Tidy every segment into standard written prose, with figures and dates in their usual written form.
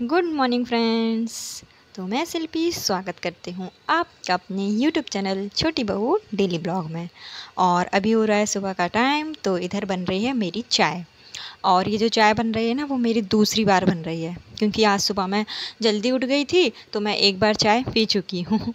Good morning friends. तो मैं शिल्पी स्वागत करती हूँ आपका अपने यूट्यूब चैनल छोटी बहू डेली ब्लॉग में। और अभी हो रहा है सुबह का टाइम, तो इधर बन रही है मेरी चाय। और ये जो चाय बन रही है ना, वो मेरी दूसरी बार बन रही है, क्योंकि आज सुबह मैं जल्दी उठ गई थी तो मैं एक बार चाय पी चुकी हूँ।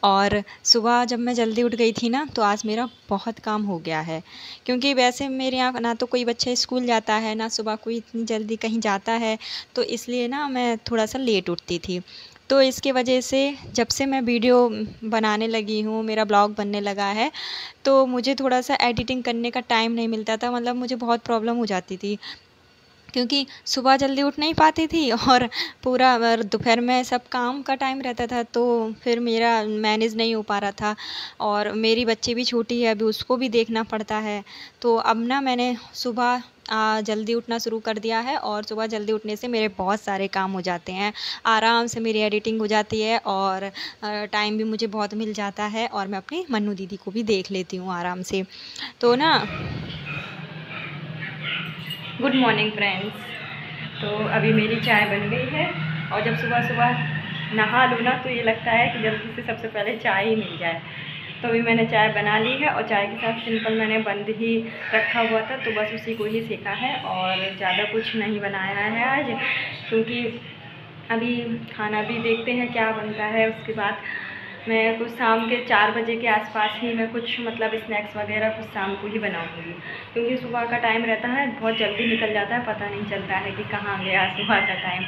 और सुबह जब मैं जल्दी उठ गई थी ना, तो आज मेरा बहुत काम हो गया है। क्योंकि वैसे मेरे यहाँ ना तो कोई बच्चा स्कूल जाता है, ना सुबह कोई इतनी जल्दी कहीं जाता है, तो इसलिए ना मैं थोड़ा सा लेट उठती थी। तो इसकी वजह से जब से मैं वीडियो बनाने लगी हूँ, मेरा ब्लॉग बनने लगा है, तो मुझे थोड़ा सा एडिटिंग करने का टाइम नहीं मिलता था। मतलब मुझे बहुत प्रॉब्लम हो जाती थी, क्योंकि सुबह जल्दी उठ नहीं पाती थी और पूरा दोपहर में सब काम का टाइम रहता था, तो फिर मेरा मैनेज नहीं हो पा रहा था। और मेरी बच्ची भी छोटी है, अभी उसको भी देखना पड़ता है। तो अब ना मैंने सुबह जल्दी उठना शुरू कर दिया है, और सुबह जल्दी उठने से मेरे बहुत सारे काम हो जाते हैं। आराम से मेरी एडिटिंग हो जाती है, और टाइम भी मुझे बहुत मिल जाता है, और मैं अपनी मन्नू दीदी को भी देख लेती हूँ आराम से। तो ना गुड मॉर्निंग फ्रेंड्स। तो अभी मेरी चाय बन गई है, और जब सुबह सुबह नहा लूँ ना, तो ये लगता है कि जल्दी से सबसे पहले चाय ही मिल जाए। तो अभी मैंने चाय बना ली है, और चाय के साथ सिंपल मैंने बंद ही रखा हुआ था, तो बस उसी को ही सेका है, और ज़्यादा कुछ नहीं बनाया है आज। क्योंकि अभी खाना भी देखते हैं क्या बनता है। उसके बाद मैं कुछ शाम के 4 बजे के आसपास ही मैं कुछ मतलब स्नैक्स वगैरह कुछ शाम को ही बनाऊँगी, क्योंकि सुबह का टाइम रहता है, बहुत जल्दी निकल जाता है, पता नहीं चलता है कि कहाँ गया सुबह का टाइम।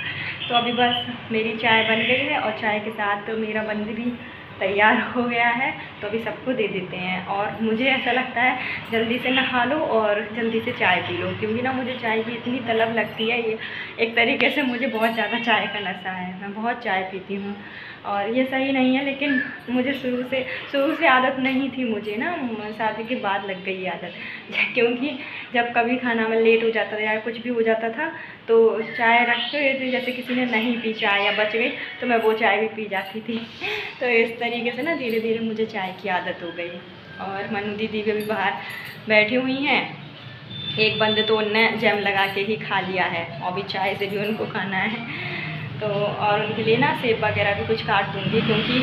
तो अभी बस मेरी चाय बन गई है, और चाय के साथ मेरा बंद भी तैयार हो गया है, तो अभी सबको दे देते हैं। और मुझे ऐसा लगता है जल्दी से नहा लो और जल्दी से चाय पी लो, क्योंकि ना मुझे चाय की इतनी तलब लगती है। ये एक तरीके से मुझे बहुत ज़्यादा चाय का नशा है, मैं बहुत चाय पीती हूँ। और ये सही नहीं है, लेकिन मुझे शुरू से आदत नहीं थी। मुझे ना शादी के बाद लग गई आदत, क्योंकि जब कभी खाना में लेट हो जाता था या कुछ भी हो जाता था, तो चाय रख के जैसे किसी ने नहीं पी चाय या बच गई, तो मैं वो चाय भी पी जाती थी। तो इस तरीके से ना धीरे धीरे मुझे चाय की आदत हो गई। और मनु दीदी भी अभी बाहर बैठी हुई हैं। एक बंदे तो उनने जैम लगा के ही खा लिया है, और अभी चाय से भी उनको खाना है। तो और उनके लिए ना सेब वगैरह भी कुछ काट दूँगी, क्योंकि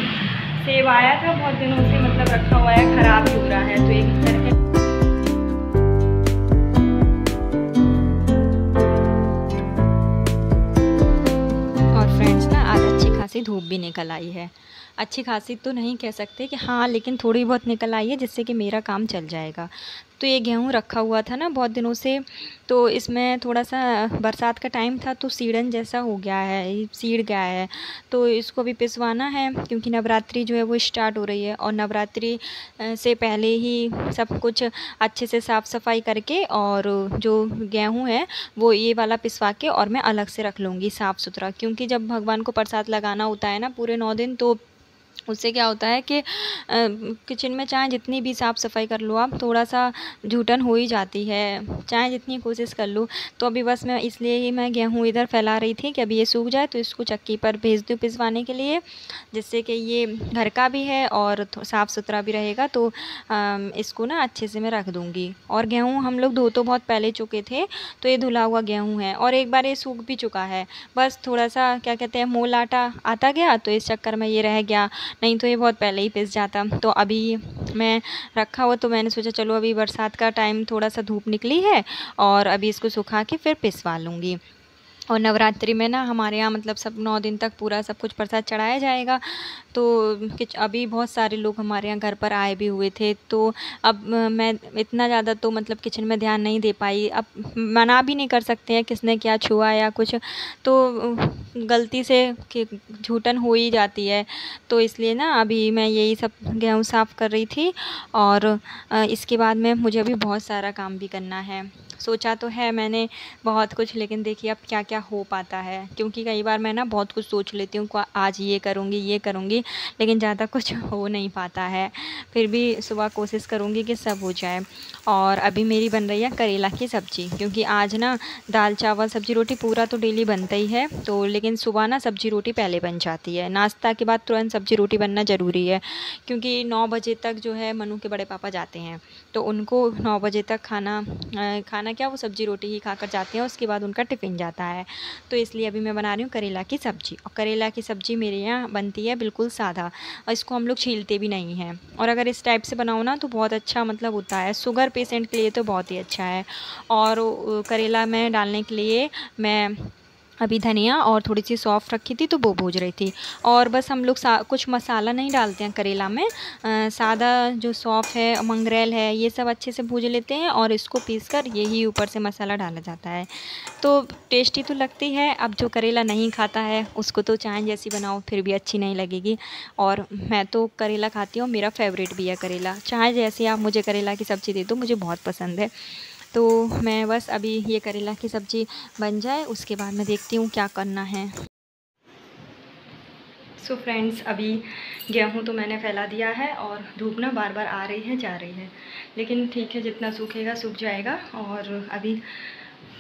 सेब आया था बहुत दिनों से, मतलब रखा हुआ है, ख़राब ही हो रहा है। तो एक करके और फ्रेंड्स ना आज अच्छी खासी धूप भी निकल आई है। अच्छी खासी तो नहीं कह सकते कि हाँ, लेकिन थोड़ी बहुत निकल आई है, जिससे कि मेरा काम चल जाएगा। तो ये गेहूँ रखा हुआ था ना बहुत दिनों से, तो इसमें थोड़ा सा बरसात का टाइम था, तो सीढ़न जैसा हो गया है, ये सीड़ गया है। तो इसको भी पिसवाना है, क्योंकि नवरात्रि जो है वो स्टार्ट हो रही है, और नवरात्रि से पहले ही सब कुछ अच्छे से साफ़ सफाई करके, और जो गेहूँ है वो ये वाला पिसवा के और मैं अलग से रख लूँगी साफ़ सुथरा। क्योंकि जब भगवान को प्रसाद लगाना होता है ना पूरे 9 दिन, तो उससे क्या होता है कि किचन में चाहे जितनी भी साफ़ सफाई कर लो आप, थोड़ा सा जूठन हो ही जाती है, चाहे जितनी कोशिश कर लो। तो अभी बस मैं इसलिए ही मैं गेहूँ इधर फैला रही थी कि अभी ये सूख जाए तो इसको चक्की पर भेज दूँ पिसवाने के लिए, जिससे कि ये घर का भी है और साफ़ सुथरा भी रहेगा। तो इसको ना अच्छे से मैं रख दूँगी। और गेहूँ हम लोग धो तो बहुत पहले चुके थे, तो ये धुला हुआ गेहूँ है, और एक बार ये सूख भी चुका है। बस थोड़ा सा क्या कहते हैं मोल आटा आता गया, तो इस चक्कर में ये रह गया, नहीं तो ये बहुत पहले ही पिस जाता। तो अभी मैं रखा हुआ, तो मैंने सोचा चलो अभी बरसात का टाइम, थोड़ा सा धूप निकली है, और अभी इसको सुखा के फिर पिसवा लूँगी। और नवरात्रि में ना हमारे यहाँ मतलब सब 9 दिन तक पूरा सब कुछ प्रसाद चढ़ाया जाएगा। तो अभी बहुत सारे लोग हमारे यहाँ घर पर आए भी हुए थे, तो अब मैं इतना ज़्यादा तो मतलब किचन में ध्यान नहीं दे पाई। अब मना भी नहीं कर सकते हैं किसने क्या छुआ या कुछ, तो गलती से कि झूठन हो ही जाती है। तो इसलिए ना अभी मैं यही सब गेहूँ साफ़ कर रही थी, और इसके बाद में मुझे अभी बहुत सारा काम भी करना है। सोचा तो है मैंने बहुत कुछ, लेकिन देखिए अब क्या क्या हो पाता है, क्योंकि कई बार मैं ना बहुत कुछ सोच लेती हूँ कि आज ये करूँगी, लेकिन ज़्यादा कुछ हो नहीं पाता है। फिर भी सुबह कोशिश करूँगी कि सब हो जाए। और अभी मेरी बन रही है करेला की सब्ज़ी, क्योंकि आज ना दाल चावल सब्ज़ी रोटी पूरा तो डेली बनता ही है, तो लेकिन सुबह ना सब्ज़ी रोटी पहले बन जाती है। नाश्ता के बाद तुरंत सब्ज़ी रोटी बनना ज़रूरी है, क्योंकि 9 बजे तक जो है मनु के बड़े पापा जाते हैं, तो उनको 9 बजे तक खाना वरना क्या वो सब्जी रोटी ही खाकर जाते हैं, उसके बाद उनका टिफ़िन जाता है। तो इसलिए अभी मैं बना रही हूँ करेला की सब्ज़ी। और करेला की सब्ज़ी मेरे यहाँ बनती है बिल्कुल सादा, और इसको हम लोग छीलते भी नहीं हैं। और अगर इस टाइप से बनाओ ना तो बहुत अच्छा मतलब होता है, शुगर पेशेंट के लिए तो बहुत ही अच्छा है। और करेला में डालने के लिए मैं अभी धनिया और थोड़ी-सी सौंफ रखी थी, तो वो भूज रही थी। और बस हम लोग कुछ मसाला नहीं डालते हैं करेला में। सादा जो सौंफ है, मंगरेल है, ये सब अच्छे से भूज लेते हैं और इसको पीसकर यही ऊपर से मसाला डाला जाता है। तो टेस्टी तो लगती है। अब जो करेला नहीं खाता है उसको तो चाहे जैसी बनाओ फिर भी अच्छी नहीं लगेगी। और मैं तो करेला खाती हूँ, मेरा फ़ेवरेट भी है करेला। चाहे जैसे आप मुझे करेला की सब्ज़ी दे दो, मुझे बहुत पसंद है। तो मैं बस अभी ये करेला की सब्ज़ी बन जाए, उसके बाद मैं देखती हूँ क्या करना है। सो फ्रेंड्स, अभी गेहूँ तो मैंने फैला दिया है और धूप ना बार बार आ रही है जा रही है, लेकिन ठीक है, जितना सूखेगा सूख जाएगा। और अभी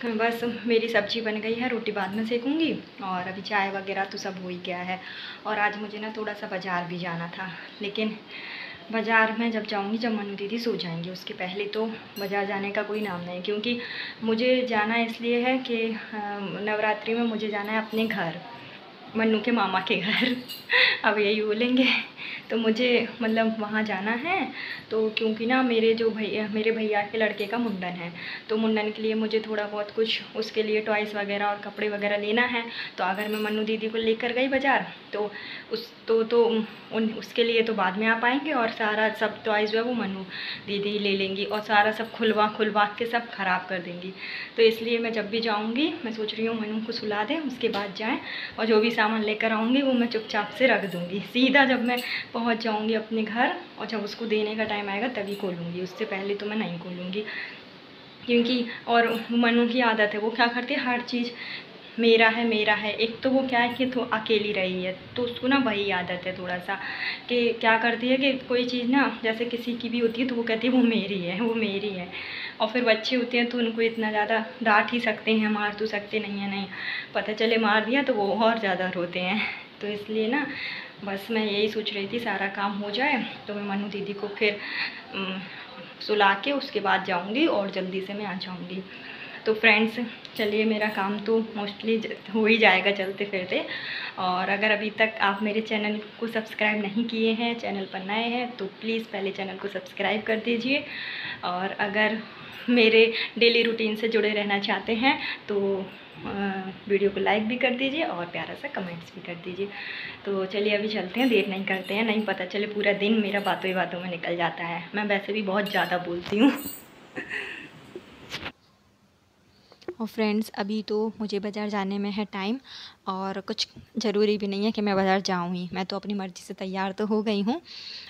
बस मेरी सब्ज़ी बन गई है, रोटी बाद में सेकूँगी। और अभी चाय वगैरह तो सब हो ही गया है। और आज मुझे ना थोड़ा सा बाज़ार भी जाना था, लेकिन बाज़ार में जब जाऊँगी जब मनु दीदी सो जाएंगी, उसके पहले तो बाज़ार जाने का कोई नाम नहीं। क्योंकि मुझे जाना इसलिए है कि नवरात्रि में मुझे जाना है अपने घर, मन्नू के मामा के घर। अब यही बोलेंगे। तो मुझे मतलब वहाँ जाना है। तो क्योंकि ना मेरे भैया के लड़के का मुंडन है, तो मुंडन के लिए मुझे थोड़ा बहुत कुछ उसके लिए टॉयज़ वगैरह और कपड़े वगैरह लेना है। तो अगर मैं मन्नू दीदी को लेकर गई बाज़ार तो उसके लिए तो बाद में आ पाएंगे, और सारा सब टॉयज़ जो है वो मन्नू दीदी ले लेंगी, और सारा सब खुलवा के सब ख़राब कर देंगी। तो इसलिए मैं जब भी जाऊँगी मैं सोच रही हूँ मन्नू को सुला दें, उसके बाद जाएँ, और जो भी सामान लेकर आऊँगी वो मैं चुपचाप से रख दूँगी। सीधा जब मैं पहुँच जाऊँगी अपने घर, और जब उसको देने का टाइम आएगा तभी खोलूँगी, उससे पहले तो मैं नहीं खोलूँगी। क्योंकि और मनु की आदत है, वो क्या करती है, हर चीज़ मेरा है। एक तो वो क्या है कि तो अकेली रही है, तो उसको ना वही आदत है थोड़ा सा, कि क्या करती है कि कोई चीज़ ना जैसे किसी की भी होती है तो वो कहती है वो मेरी है। और फिर बच्चे होते हैं तो उनको इतना ज़्यादा डांट ही सकते हैं, मार तो सकते नहीं है, नहीं पता चले मार दिया तो वो और ज़्यादा रोते हैं। तो इसलिए ना बस मैं यही सोच रही थी सारा काम हो जाए तो मैं मनु दीदी को फिर सुला के उसके बाद जाऊंगी और जल्दी से मैं आ जाऊंगी। तो फ्रेंड्स चलिए, मेरा काम तो मोस्टली हो ही जाएगा चलते फिरते। और अगर अभी तक आप मेरे चैनल को सब्सक्राइब नहीं किए हैं, चैनल पर नए हैं, तो प्लीज़ पहले चैनल को सब्सक्राइब कर दीजिए। और अगर मेरे डेली रूटीन से जुड़े रहना चाहते हैं तो वीडियो को लाइक भी कर दीजिए और प्यारा सा कमेंट्स भी कर दीजिए। तो चलिए अभी चलते हैं, देर नहीं करते हैं, नहीं पता चले पूरा दिन मेरा बातों ही बातों में निकल जाता है। मैं वैसे भी बहुत ज़्यादा बोलती हूँ। और फ्रेंड्स अभी तो मुझे बाज़ार जाने में है टाइम, और कुछ ज़रूरी भी नहीं है कि मैं बाज़ार जाऊँ ही, मैं तो अपनी मर्ज़ी से तैयार तो हो गई हूँ।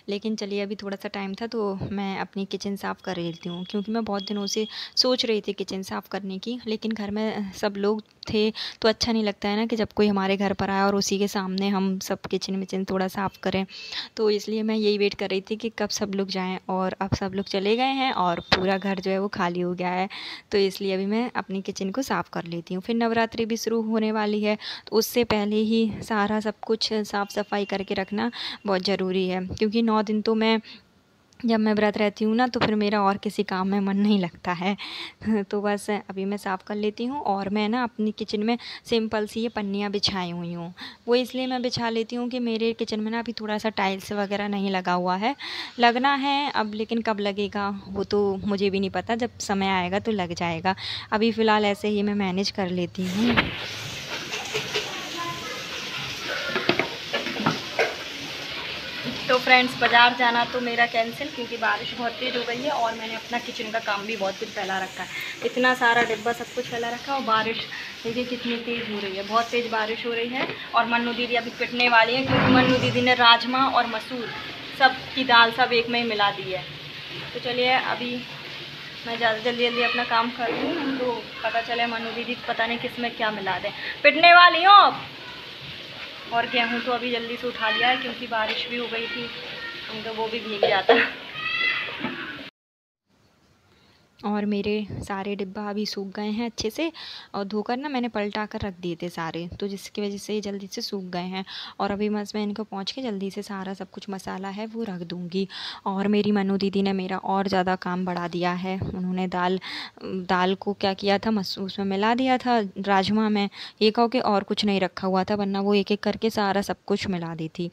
लेकिन चलिए अभी थोड़ा सा टाइम था तो मैं अपनी किचन साफ़ कर लेती हूँ, क्योंकि मैं बहुत दिनों से सोच रही थी किचन साफ़ करने की, लेकिन घर में सब लोग थे तो अच्छा नहीं लगता है ना कि जब कोई हमारे घर पर आया और उसी के सामने हम सब किचन विचन थोड़ा साफ़ करें। तो इसलिए मैं यही वेट कर रही थी कि कब सब लोग जाएँ, और अब सब लोग चले गए हैं और पूरा घर जो है वो खाली हो गया है। तो इसलिए अभी मैं अपनी किचन को साफ़ कर लेती हूँ। फिर नवरात्रि भी शुरू होने वाली है, तो उससे पहले ही सारा सब कुछ साफ़ सफाई करके रखना बहुत ज़रूरी है। क्योंकि 9 दिन तो जब मैं व्रत रहती हूँ ना तो फिर मेरा और किसी काम में मन नहीं लगता है। तो बस अभी मैं साफ़ कर लेती हूँ। और मैं ना अपनी किचन में सिंपल सी ये पन्नियाँ बिछाई हुई हूँ, वो इसलिए मैं बिछा लेती हूँ कि मेरे किचन में ना अभी थोड़ा सा टाइल्स वगैरह नहीं लगा हुआ है, लगना है अब, लेकिन कब लगेगा वो तो मुझे भी नहीं पता, जब समय आएगा तो लग जाएगा। अभी फ़िलहाल ऐसे ही मैं मैनेज कर लेती हूँ। तो फ्रेंड्स बाज़ार जाना तो मेरा कैंसिल, क्योंकि बारिश बहुत तेज़ हो गई है और मैंने अपना किचन का काम भी बहुत कुछ फैला रखा है, इतना सारा डिब्बा सब कुछ फैला रखा है। और बारिश देखिए कितनी तेज़ हो रही है, बहुत तेज़ बारिश हो रही है। और मन्नू दीदी अभी पिटने वाली है, क्योंकि मन्नू दीदी ने राजमा और मसूर सब की दाल सब एक में ही मिला दी है। तो चलिए अभी मैं जल्दी अपना काम कर लूँ, तो पता चले मन्नू दीदी पता नहीं किस में क्या मिला दें। पिटने वाली हूँ अब। और गेहूँ तो अभी जल्दी से उठा लिया है, क्योंकि बारिश भी हो गई थी, तो वो भी भीग जाता। और मेरे सारे डिब्बा अभी सूख गए हैं अच्छे से, और धोकर ना मैंने पलटा कर रख दिए थे सारे, तो जिसकी वजह से ये जल्दी से सूख गए हैं। और अभी बस मैं इनको पहुँच के जल्दी से सारा सब कुछ मसाला है वो रख दूँगी। और मेरी मनु दीदी ने मेरा और ज़्यादा काम बढ़ा दिया है। उन्होंने दाल दाल को क्या किया था, उसमें मिला दिया था राजमा में, ये कहो कि और कुछ नहीं रखा हुआ था, वरना वो एक एक करके सारा सब कुछ मिला दी थी।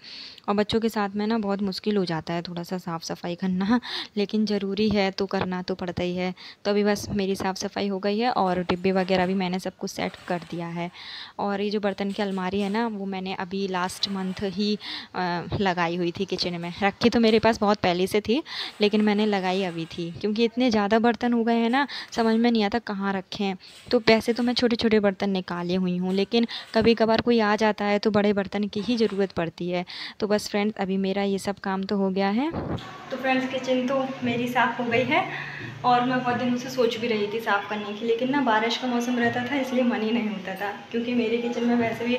और बच्चों के साथ में ना बहुत मुश्किल हो जाता है थोड़ा सा साफ़ सफाई करना, लेकिन ज़रूरी है तो करना तो पड़ता ही है। तो अभी बस मेरी साफ़ सफाई हो गई है और डिब्बे वगैरह भी मैंने सब कुछ सेट कर दिया है। और ये जो बर्तन की अलमारी है ना, वो मैंने अभी लास्ट मंथ ही लगाई हुई थी किचन में। रखी तो मेरे पास बहुत पहले से थी, लेकिन मैंने लगाई अभी थी, क्योंकि इतने ज़्यादा बर्तन हो गए हैं ना, समझ में नहीं आता कहाँ रखें। तो वैसे तो मैं छोटे छोटे बर्तन निकाले हुई हूँ, लेकिन कभी कभार कोई आ जाता है तो बड़े बर्तन की ही ज़रूरत पड़ती है। तो बस फ्रेंड्स, अभी मेरा ये सब काम तो हो गया है। तो फ्रेंड्स, किचन तो मेरी साफ़ हो गई है, और मैं बहुत दिनों से सोच भी रही थी साफ़ करने की, लेकिन ना बारिश का मौसम रहता था, इसलिए मन ही नहीं होता था। क्योंकि मेरे किचन में वैसे भी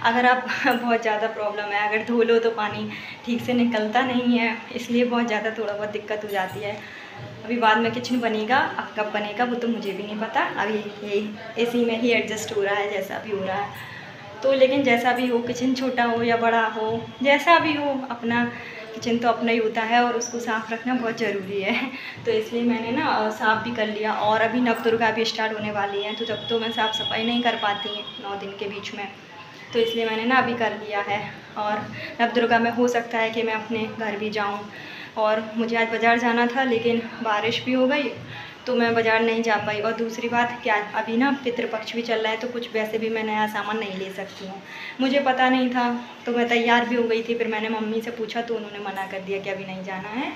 अगर आप बहुत ज़्यादा प्रॉब्लम है, अगर धो लो तो पानी ठीक से निकलता नहीं है, इसलिए बहुत ज़्यादा थोड़ा बहुत दिक्कत हो जाती है। अभी बाद में किचन बनेगा, अब कब बनेगा वो तो मुझे भी नहीं पता। अभी यही इसी में ही एडजस्ट हो रहा है, जैसा भी हो रहा है। तो लेकिन जैसा भी हो, किचन छोटा हो या बड़ा हो, जैसा भी हो, अपना किचन तो अपना ही होता है और उसको साफ़ रखना बहुत ज़रूरी है। तो इसलिए मैंने ना साफ़ भी कर लिया। और अभी नवदुर्गा भी स्टार्ट होने वाली है, तो जब तो मैं साफ़ सफाई नहीं कर पाती 9 दिन के बीच में, तो इसलिए मैंने ना अभी कर लिया है। और नवदुर्गा में हो सकता है कि मैं अपने घर भी जाऊँ। और मुझे आज बाज़ार जाना था, लेकिन बारिश भी हो गई तो मैं बाज़ार नहीं जा पाई। और दूसरी बात क्या, अभी ना पितृपक्ष भी चल रहा है, तो कुछ वैसे भी मैं नया सामान नहीं ले सकती हूँ। मुझे पता नहीं था, तो मैं तैयार भी हो गई थी। फिर मैंने मम्मी से पूछा तो उन्होंने मना कर दिया कि अभी नहीं जाना है,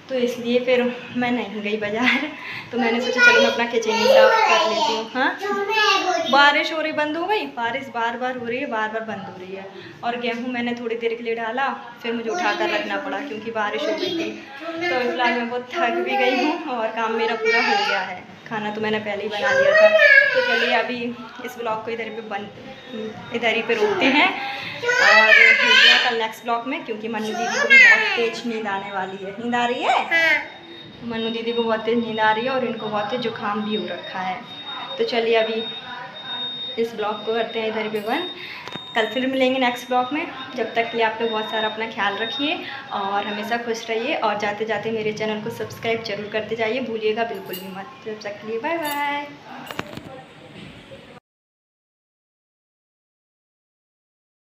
तो इसलिए फिर मैं नहीं गई बाज़ार। तो मैंने सोचा चलो मैं अपना किचन ही साफ़ कर लेती हूँ। हाँ, बारिश हो रही, बंद हो गई। बारिश बार बार हो रही है, बार बार बंद हो रही है। और गेहूँ मैंने थोड़ी देर के लिए डाला, फिर मुझे उठा कर रखना पड़ा क्योंकि बारिश हो गई थी। तो फिलहाल मैं बहुत थक भी गई हूँ और काम मेरा पूरा हो गया है। खाना तो मैंने पहले ही बना लिया था। तो चलिए अभी इस ब्लॉग को इधर ही पे रोकते हैं, और मिलते हैं कल नेक्स्ट ब्लॉग में, क्योंकि मनु दीदी को भी बहुत तेज नींद आने वाली है। नींद आ रही है? हाँ। मनु दीदी को बहुत तेज नींद आ रही है और इनको बहुत तेज जुकाम भी हो रखा है। तो चलिए अभी इस ब्लॉग को करते हैं इधर पे बंद। कल फिर मिलेंगे नेक्स्ट ब्लॉग में। जब तक के लिए आप लोग बहुत सारा अपना ख्याल रखिए और हमेशा खुश रहिए। और जाते जाते मेरे चैनल को सब्सक्राइब जरूर करते जाइए, भूलिएगा बिल्कुल भी मत। जब तक के लिए बाय बाय।